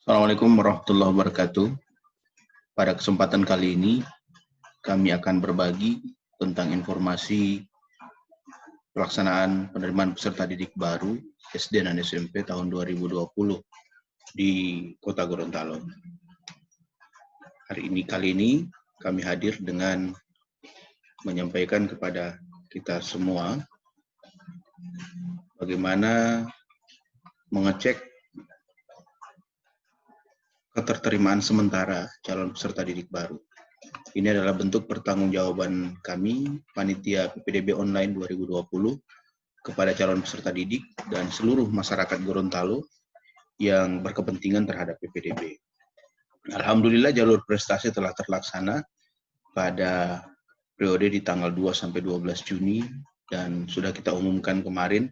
Assalamualaikum warahmatullahi wabarakatuh. Pada kesempatan kali ini, kami akan berbagi tentang informasi pelaksanaan penerimaan peserta didik baru SD dan SMP tahun 2020 di Kota Gorontalo. Kali ini kami hadir dengan menyampaikan kepada kita semua bagaimana mengecek keterterimaan sementara calon peserta didik baru. Ini adalah bentuk pertanggungjawaban kami, Panitia PPDB Online 2020, kepada calon peserta didik dan seluruh masyarakat Gorontalo yang berkepentingan terhadap PPDB. Alhamdulillah jalur prestasi telah terlaksana pada periode di tanggal 2 sampai 12 Juni dan sudah kita umumkan kemarin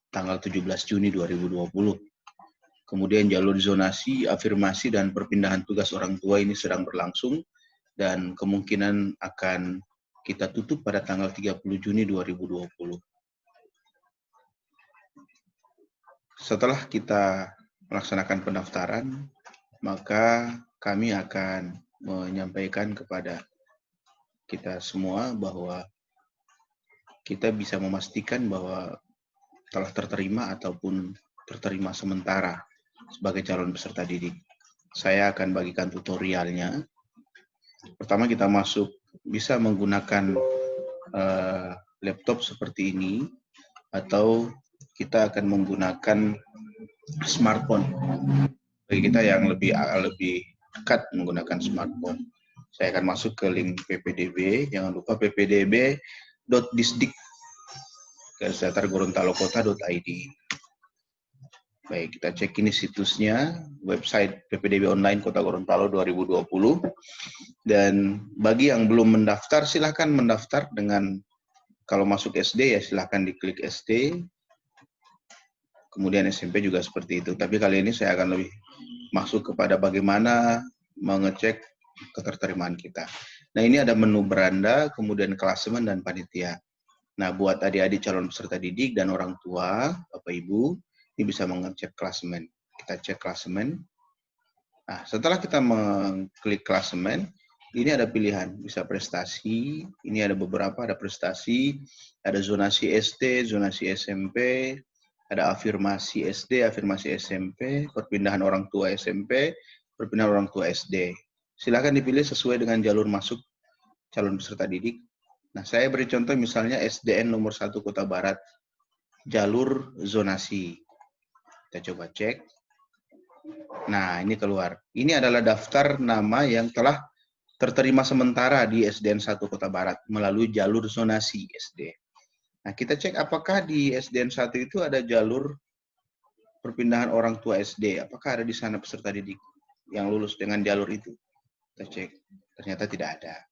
tanggal 17 Juni 2020. Kemudian jalur zonasi, afirmasi, dan perpindahan tugas orang tua ini sedang berlangsung dan kemungkinan akan kita tutup pada tanggal 30 Juni 2020. Setelah kita melaksanakan pendaftaran, maka kami akan menyampaikan kepada kita semua bahwa kita bisa memastikan bahwa telah terterima ataupun terterima sementara sebagai calon peserta didik. Saya akan bagikan tutorialnya. Pertama kita bisa menggunakan laptop seperti ini, atau kita akan menggunakan smartphone. Bagi kita yang lebih dekat menggunakan smartphone, saya akan masuk ke link PPDB. Jangan lupa ppdb.disdik.gorontalo-kota.id. Baik, kita cek ini situsnya, website PPDB Online Kota Gorontalo 2020. Dan bagi yang belum mendaftar, silahkan mendaftar dengan, kalau masuk SD ya silahkan diklik SD, kemudian SMP juga seperti itu. Tapi kali ini saya akan lebih masuk kepada bagaimana mengecek keterterimaan kita. Nah, ini ada menu beranda, kemudian klasemen dan panitia. Nah, buat adik-adik calon peserta didik dan orang tua, Bapak Ibu, ini bisa mengecek klasemen. Kita cek klasemen. Nah, setelah kita mengklik klasemen, ini ada pilihan, bisa prestasi, ini ada beberapa, ada prestasi, ada zonasi SD, zonasi SMP, ada afirmasi SD, afirmasi SMP, perpindahan orang tua SMP, perpindahan orang tua SD. Silakan dipilih sesuai dengan jalur masuk calon peserta didik. Nah, saya beri contoh misalnya SDN nomor 1 Kota Barat, jalur zonasi. Kita coba cek. Nah, ini keluar. Ini adalah daftar nama yang telah terterima sementara di SDN 1 Kota Barat melalui jalur zonasi SD. Nah, kita cek apakah di SDN 1 itu ada jalur perpindahan orang tua SD. Apakah ada di sana peserta didik yang lulus dengan jalur itu? Kita cek. Ternyata tidak ada.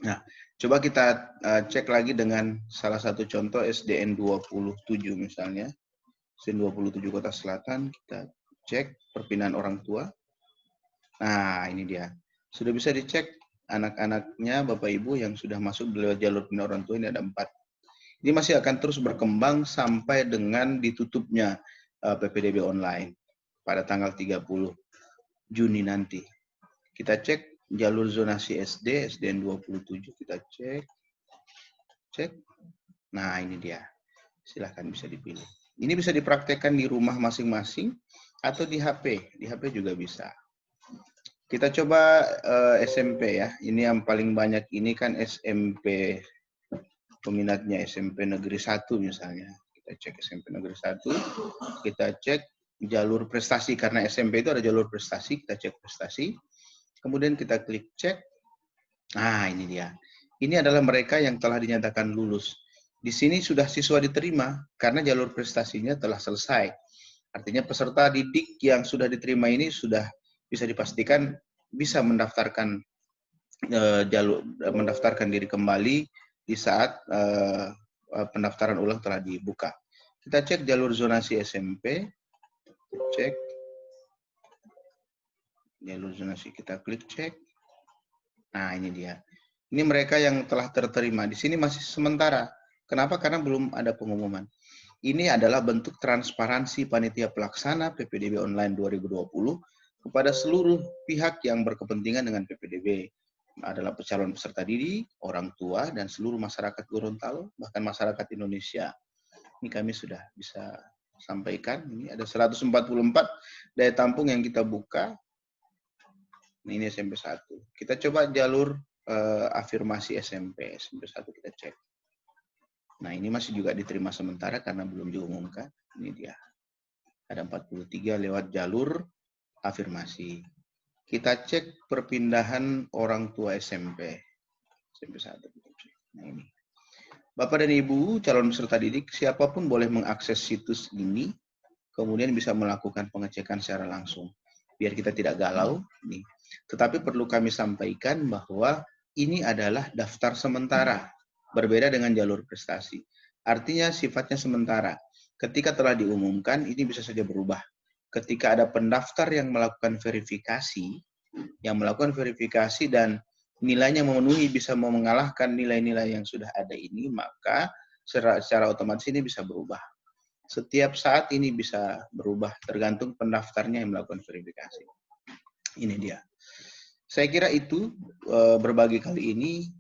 Nah, coba kita cek lagi dengan salah satu contoh SDN 27 misalnya. SDN 27 Kota Selatan, kita cek perpindahan orang tua. Nah, ini dia. Sudah bisa dicek anak-anaknya Bapak Ibu yang sudah masuk lewat jalur pindah orang tua, ini ada 4. Ini masih akan terus berkembang sampai dengan ditutupnya PPDB online pada tanggal 30 Juni nanti. Kita cek jalur zonasi SD, SDN 27, kita cek. Nah, ini dia. Silahkan bisa dipilih. Ini bisa dipraktekkan di rumah masing-masing atau di HP. Di HP juga bisa. Kita coba SMP ya. Ini yang paling banyak ini kan SMP, peminatnya SMP Negeri 1 misalnya. Kita cek SMP Negeri 1. Kita cek jalur prestasi. Karena SMP itu ada jalur prestasi. Kita cek prestasi. Kemudian kita klik cek. Nah, ini dia. Ini adalah mereka yang telah dinyatakan lulus. Di sini sudah siswa diterima karena jalur prestasinya telah selesai. Artinya peserta didik yang sudah diterima ini sudah bisa dipastikan bisa mendaftarkan mendaftarkan diri kembali di saat pendaftaran ulang telah dibuka. Kita cek jalur zonasi SMP. Cek. Jalur zonasi kita klik cek. Nah, ini dia. Ini mereka yang telah terterima. Di sini masih sementara. Kenapa? Karena belum ada pengumuman. Ini adalah bentuk transparansi panitia pelaksana PPDB Online 2020 kepada seluruh pihak yang berkepentingan dengan PPDB, adalah calon peserta didik, orang tua, dan seluruh masyarakat Gorontalo, bahkan masyarakat Indonesia. Ini kami sudah bisa sampaikan. Ini ada 144 daya tampung yang kita buka. Ini SMP 1. Kita coba jalur afirmasi SMP 1 kita cek. Nah, ini masih juga diterima sementara karena belum diumumkan. Ini dia. Ada 43 lewat jalur afirmasi. Kita cek perpindahan orang tua SMP 1. Nah, ini. Bapak dan Ibu, calon peserta didik, siapapun boleh mengakses situs ini, kemudian bisa melakukan pengecekan secara langsung. Biar kita tidak galau. Nih. Tetapi perlu kami sampaikan bahwa ini adalah daftar sementara. Berbeda dengan jalur prestasi. Artinya sifatnya sementara. Ketika telah diumumkan, ini bisa saja berubah. Ketika ada pendaftar yang melakukan verifikasi dan nilainya memenuhi, bisa mengalahkan nilai-nilai yang sudah ada ini, maka secara otomatis ini bisa berubah. Setiap saat ini bisa berubah, tergantung pendaftarnya yang melakukan verifikasi. Ini dia. Saya kira itu berbagi kali ini,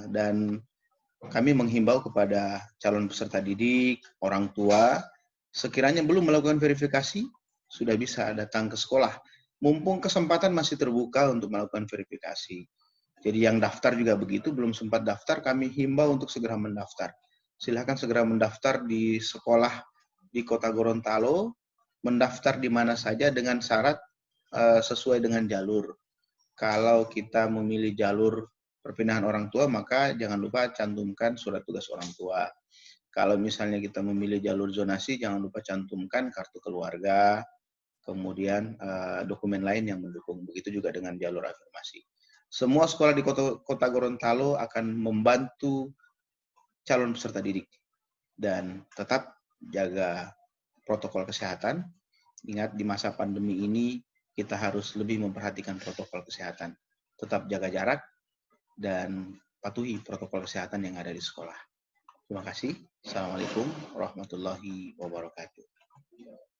dan kami menghimbau kepada calon peserta didik, orang tua, sekiranya belum melakukan verifikasi, sudah bisa datang ke sekolah. Mumpung kesempatan masih terbuka untuk melakukan verifikasi. Jadi yang daftar juga begitu, belum sempat daftar, kami himbau untuk segera mendaftar. Silakan segera mendaftar di sekolah di Kota Gorontalo, mendaftar di mana saja dengan syarat sesuai dengan jalur. Kalau kita memilih jalur perpindahan orang tua, maka jangan lupa cantumkan surat tugas orang tua. Kalau misalnya kita memilih jalur zonasi, jangan lupa cantumkan kartu keluarga, kemudian dokumen lain yang mendukung. Begitu juga dengan jalur afirmasi. Semua sekolah di Kota Gorontalo akan membantu calon peserta didik. Dan tetap jaga protokol kesehatan. Ingat, di masa pandemi ini kita harus lebih memperhatikan protokol kesehatan. Tetap jaga jarak dan patuhi protokol kesehatan yang ada di sekolah. Terima kasih. Assalamualaikum warahmatullahi wabarakatuh.